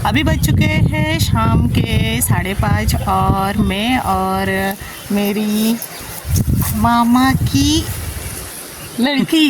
अभी बज चुके हैं शाम के 5:30 और मैं और मेरी मामा की लड़की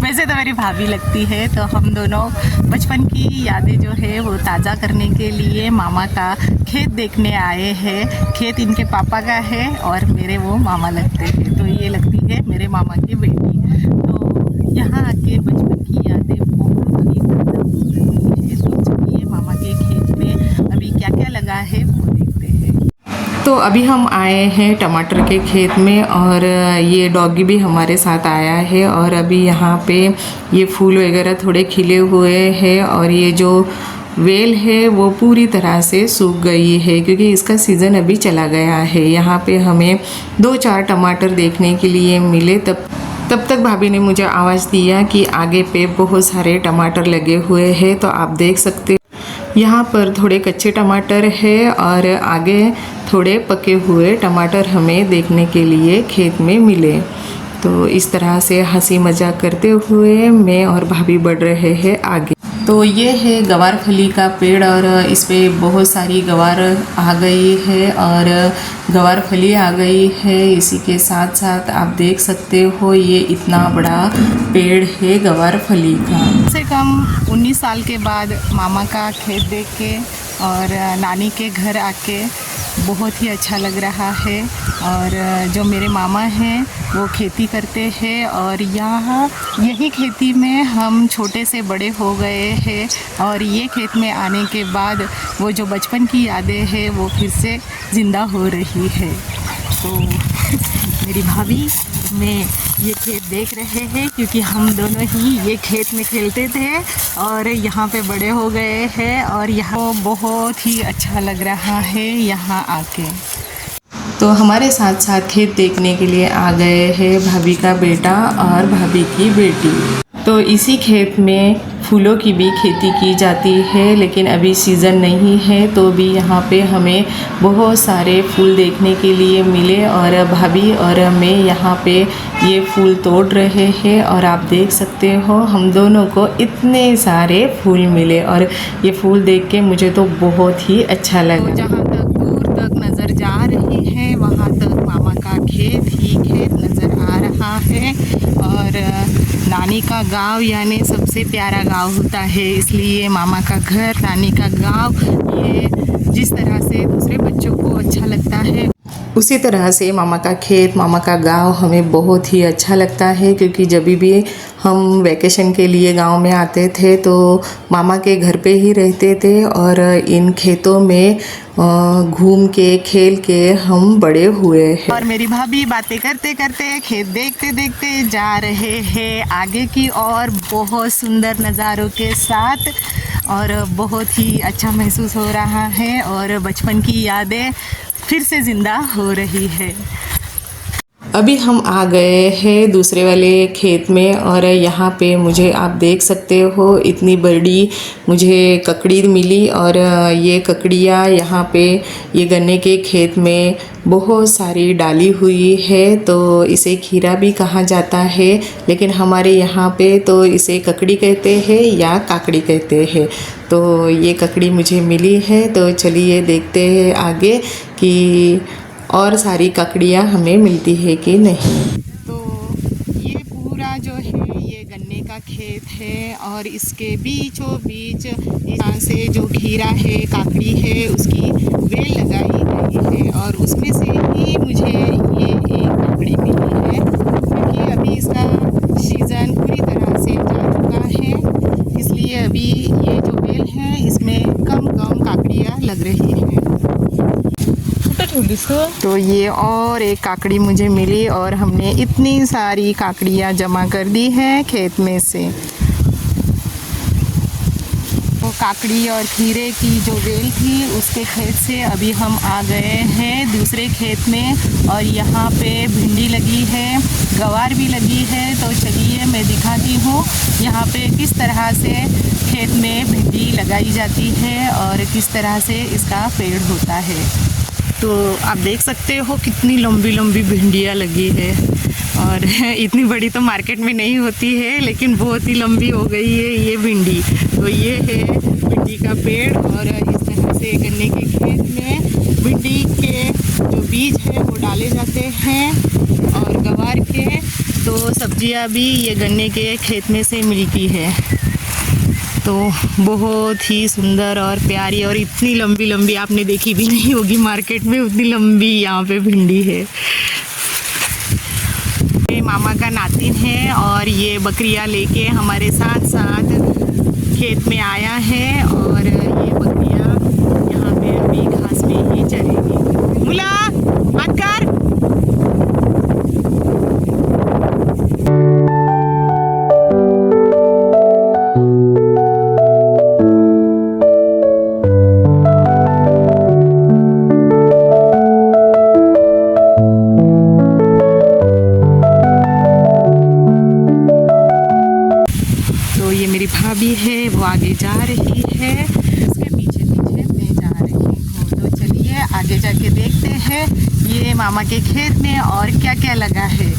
वैसे तो मेरी भाभी लगती है, तो हम दोनों बचपन की यादें जो है वो ताज़ा करने के लिए मामा का खेत देखने आए हैं। खेत इनके पापा का है और मेरे वो मामा लगते हैं, तो ये लगती है मेरे मामा की बेटी। तो यहाँ आके बचपन की यादें बहुत ही ताज़ा हो रही है। तो चलिए मामा के खेत में अभी क्या क्या लगा है वो देखते हैं। तो अभी हम आए हैं टमाटर के खेत में और ये डॉगी भी हमारे साथ आया है। और अभी यहाँ पे ये फूल वगैरह थोड़े खिले हुए हैं और ये जो वेल है वो पूरी तरह से सूख गई है क्योंकि इसका सीज़न अभी चला गया है। यहाँ पे हमें 2-4 टमाटर देखने के लिए मिले। तब तक भाभी ने मुझे आवाज़ दिया कि आगे पे बहुत सारे टमाटर लगे हुए हैं, तो आप देख सकते हो यहाँ पर थोड़े कच्चे टमाटर है और आगे थोड़े पके हुए टमाटर हमें देखने के लिए खेत में मिले। तो इस तरह से हंसी मजाक करते हुए मैं और भाभी बढ़ रहे हैं आगे। तो ये है गवार फली का पेड़ और इस पे बहुत सारी गवार आ गई है और गवार फली आ गई है। इसी के साथ साथ आप देख सकते हो ये इतना बड़ा पेड़ है गवार फली का। कम से कम 19 साल के बाद मामा का खेत देख के और नानी के घर आके बहुत ही अच्छा लग रहा है। और जो मेरे मामा हैं वो खेती करते हैं और यहाँ यही खेती में हम छोटे से बड़े हो गए हैं। और ये खेत में आने के बाद वो जो बचपन की यादें हैं वो फिर से ज़िंदा हो रही है। तो मेरी भाभी में ये खेत देख रहे हैं क्योंकि हम दोनों ही ये खेत में खेलते थे और यहाँ पे बड़े हो गए हैं और यहाँ बहुत ही अच्छा लग रहा है यहाँ आके। तो हमारे साथ साथ खेत देखने के लिए आ गए हैं भाभी का बेटा और भाभी की बेटी। तो इसी खेत में फूलों की भी खेती की जाती है, लेकिन अभी सीज़न नहीं है तो भी यहाँ पे हमें बहुत सारे फूल देखने के लिए मिले और भाभी और मैं यहाँ पे ये फूल तोड़ रहे हैं। और आप देख सकते हो हम दोनों को इतने सारे फूल मिले और ये फूल देख के मुझे तो बहुत ही अच्छा लगा। तो जहाँ तक दूर तक नज़र जा रही है वहाँ तक मामा का खेत ही खेत नज़र आ रहा है। और नानी का गांव यानी सबसे प्यारा गांव होता है, इसलिए मामा का घर, नानी का गांव, ये जिस तरह से दूसरे बच्चों को अच्छा लगता है उसी तरह से मामा का खेत, मामा का गांव हमें बहुत ही अच्छा लगता है। क्योंकि जब भी हम वैकेशन के लिए गांव में आते थे तो मामा के घर पे ही रहते थे और इन खेतों में घूम के खेल के हम बड़े हुए हैं। और मेरी भाभी बातें करते करते खेत देखते देखते जा रहे हैं आगे की और बहुत सुंदर नज़ारों के साथ और बहुत ही अच्छा महसूस हो रहा है और बचपन की यादें फिर से ज़िंदा हो रही है। अभी हम आ गए हैं दूसरे वाले खेत में और यहाँ पे मुझे आप देख सकते हो इतनी बड़ी मुझे ककड़ी मिली और ये ककड़ियाँ यहाँ पे ये गन्ने के खेत में बहुत सारी डाली हुई है। तो इसे खीरा भी कहा जाता है, लेकिन हमारे यहाँ पे तो इसे ककड़ी कहते हैं या काकड़ी कहते हैं। तो ये ककड़ी मुझे मिली है, तो चलिए देखते हैं आगे कि और सारी ककड़ियाँ हमें मिलती है कि नहीं। तो ये पूरा जो है ये गन्ने का खेत है और इसके बीचों बीच यहाँ से जो खीरा है, काकड़ी है, उसकी वेल लगाई गई है और उसमें से ही मुझे ये एक ककड़ी मिली है क्योंकि अभी इसका सीज़न पूरी तरह से जा चुका है, इसलिए अभी ये जो वेल है इसमें कम काकड़ियाँ लग रही हैं। तो ये और एक काकड़ी मुझे मिली और हमने इतनी सारी काकड़ियाँ जमा कर दी हैं खेत में से। तो काकड़ी और खीरे की जो वेल थी उसके खेत से अभी हम आ गए हैं दूसरे खेत में और यहाँ पे भिंडी लगी है, गवार भी लगी है। तो चलिए मैं दिखाती हूँ यहाँ पे किस तरह से खेत में भिंडी लगाई जाती है और किस तरह से इसका पेड़ होता है। तो आप देख सकते हो कितनी लंबी लंबी भिंडियाँ लगी है और इतनी बड़ी तो मार्केट में नहीं होती है, लेकिन बहुत ही लंबी हो गई है ये भिंडी। तो ये है सब्जी का पेड़ और इस तरह से गन्ने के खेत में भिंडी के जो बीज है वो डाले जाते हैं और गवार के तो सब्जियां भी ये गन्ने के खेत में से मिलती है। तो बहुत ही सुंदर और प्यारी और इतनी लंबी लंबी आपने देखी भी नहीं होगी मार्केट में, उतनी लंबी यहाँ पे भिंडी है। ये मामा का नातिन है और ये बकरियां लेके हमारे साथ साथ खेत में आया है और ये बकरियां यहाँ पे अभी घास में ही चरेगी। मुला हाथ कर। भाभी है वो आगे जा रही है, उसके पीछे पीछे मैं जा रही हूँ। तो चलिए आगे जाके देखते हैं ये मामा के खेत में और क्या क्या लगा है।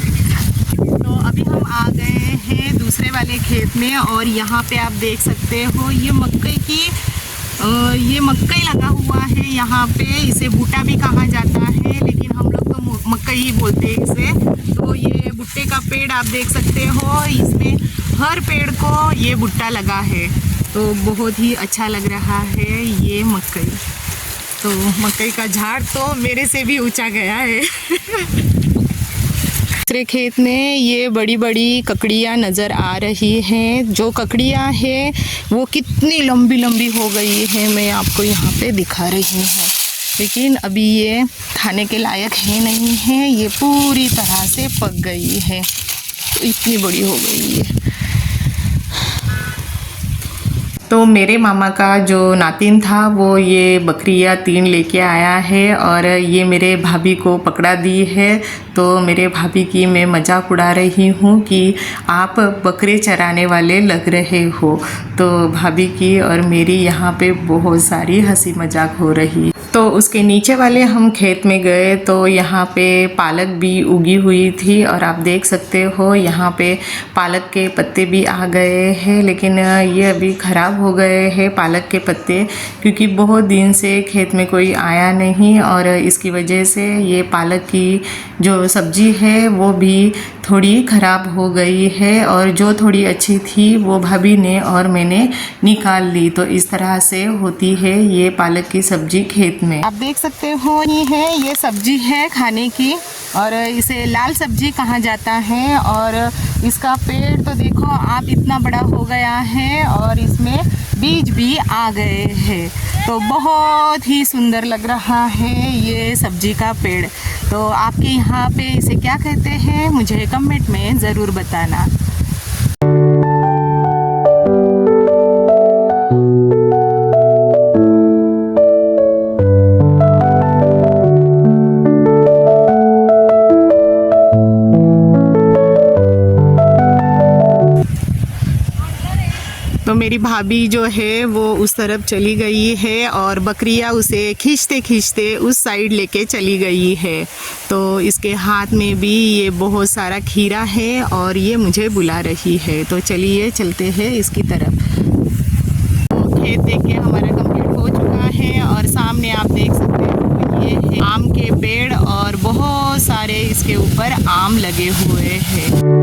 तो अभी हम आ गए हैं दूसरे वाले खेत में और यहाँ पे आप देख सकते हो ये मकई लगा हुआ है यहाँ पे। इसे बूटा भी कहा जाता है लेकिन हम लोग तो मकई ही बोलते हैं इसे। तो ये भुट्टे का पेड़ आप देख सकते हो, इसमें हर पेड़ को ये भुट्टा लगा है तो बहुत ही अच्छा लग रहा है ये मकई। तो मकई का झाड़ तो मेरे से भी ऊंचा गया है। दूसरे खेत में ये बड़ी बड़ी ककड़ियाँ नज़र आ रही हैं। जो ककड़ियाँ हैं वो कितनी लंबी लंबी हो गई है, मैं आपको यहाँ पे दिखा रही हूँ। लेकिन अभी ये खाने के लायक है नहीं है, ये पूरी तरह से पक गई है, तो इतनी बड़ी हो गई है। तो मेरे मामा का जो नातिन था वो ये बकरियां 3 लेके आया है और ये मेरे भाभी को पकड़ा दी है। तो मेरे भाभी की मैं मजाक उड़ा रही हूँ कि आप बकरे चराने वाले लग रहे हो। तो भाभी की और मेरी यहाँ पे बहुत सारी हंसी मजाक हो रही। तो उसके नीचे वाले हम खेत में गए तो यहाँ पे पालक भी उगी हुई थी और आप देख सकते हो यहाँ पे पालक के पत्ते भी आ गए हैं, लेकिन ये अभी ख़राब हो गए हैं पालक के पत्ते, क्योंकि बहुत दिन से खेत में कोई आया नहीं और इसकी वजह से ये पालक की जो सब्जी है वो भी थोड़ी ख़राब हो गई है और जो थोड़ी अच्छी थी वो भाभी ने और मैंने निकाल ली। तो इस तरह से होती है ये पालक की सब्जी खेत में। आप देख सकते हो ये सब्जी है खाने की और इसे लाल सब्जी कहा जाता है और इसका पेड़ तो देखो आप इतना बड़ा हो गया है और इसमें बीज भी आ गए हैं। तो बहुत ही सुंदर लग रहा है ये सब्जी का पेड़। तो आपके यहाँ पे इसे क्या कहते हैं मुझे कमेंट में ज़रूर बताना। तो मेरी भाभी जो है वो उस तरफ चली गई है और बकरियां उसे खींचते खींचते उस साइड लेके चली गई है। तो इसके हाथ में भी ये बहुत सारा खीरा है और ये मुझे बुला रही है। तो चलिए चलते हैं इसकी तरफ। तो खेत देख के हमारा कंप्लीट हो चुका है और सामने आप देख सकते हो ये है आम के पेड़ और बहुत सारे इसके ऊपर आम लगे हुए हैं।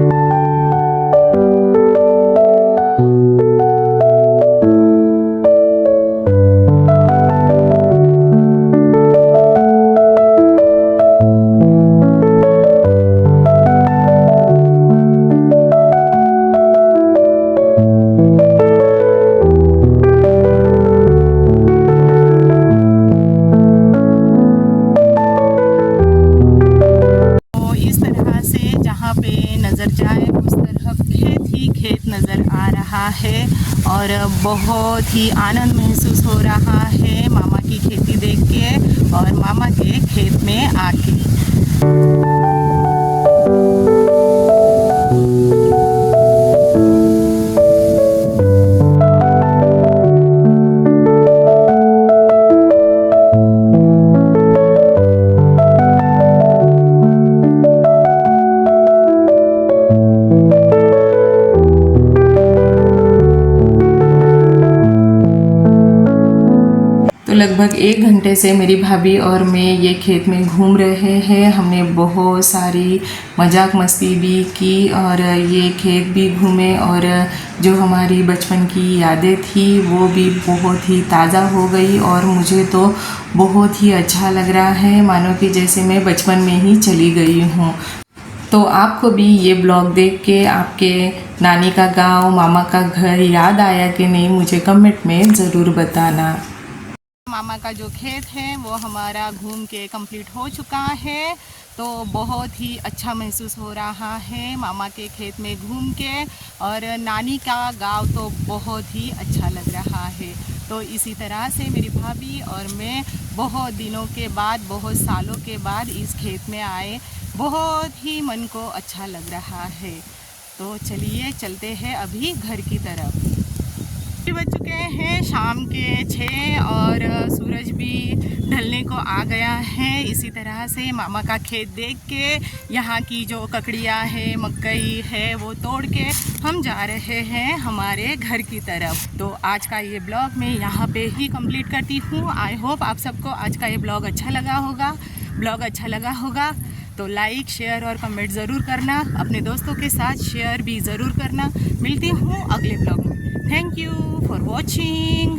नज़र आ रहा है और बहुत ही आनंद महसूस हो रहा है मामा की खेती देख के और मामा के खेत में आके। तो लगभग 1 घंटे से मेरी भाभी और मैं ये खेत में घूम रहे हैं। हमने बहुत सारी मजाक मस्ती भी की और ये खेत भी घूमे और जो हमारी बचपन की यादें थी वो भी बहुत ही ताज़ा हो गई और मुझे तो बहुत ही अच्छा लग रहा है, मानो कि जैसे मैं बचपन में ही चली गई हूँ। तो आपको भी ये ब्लॉग देख के आपके नानी का गांव, मामा का घर याद आया कि नहीं, मुझे कमेंट में ज़रूर बताना। मामा का जो खेत है वो हमारा घूम के कंप्लीट हो चुका है, तो बहुत ही अच्छा महसूस हो रहा है मामा के खेत में घूम के, और नानी का गांव तो बहुत ही अच्छा लग रहा है। तो इसी तरह से मेरी भाभी और मैं बहुत दिनों के बाद, बहुत सालों के बाद इस खेत में आए, बहुत ही मन को अच्छा लग रहा है। तो चलिए चलते हैं अभी घर की तरफ। बज चुके हैं शाम के 6 और सूरज भी ढलने को आ गया है। इसी तरह से मामा का खेत देख के यहाँ की जो ककड़ियाँ है, मकई है, वो तोड़ के हम जा रहे हैं हमारे घर की तरफ। तो आज का ये ब्लॉग मैं यहाँ पे ही कंप्लीट करती हूँ। आई होप आप सबको आज का ये ब्लॉग अच्छा लगा होगा। तो लाइक, शेयर और कमेंट ज़रूर करना, अपने दोस्तों के साथ शेयर भी ज़रूर करना। मिलती हूँ अगले ब्लॉग में। Thank you for watching.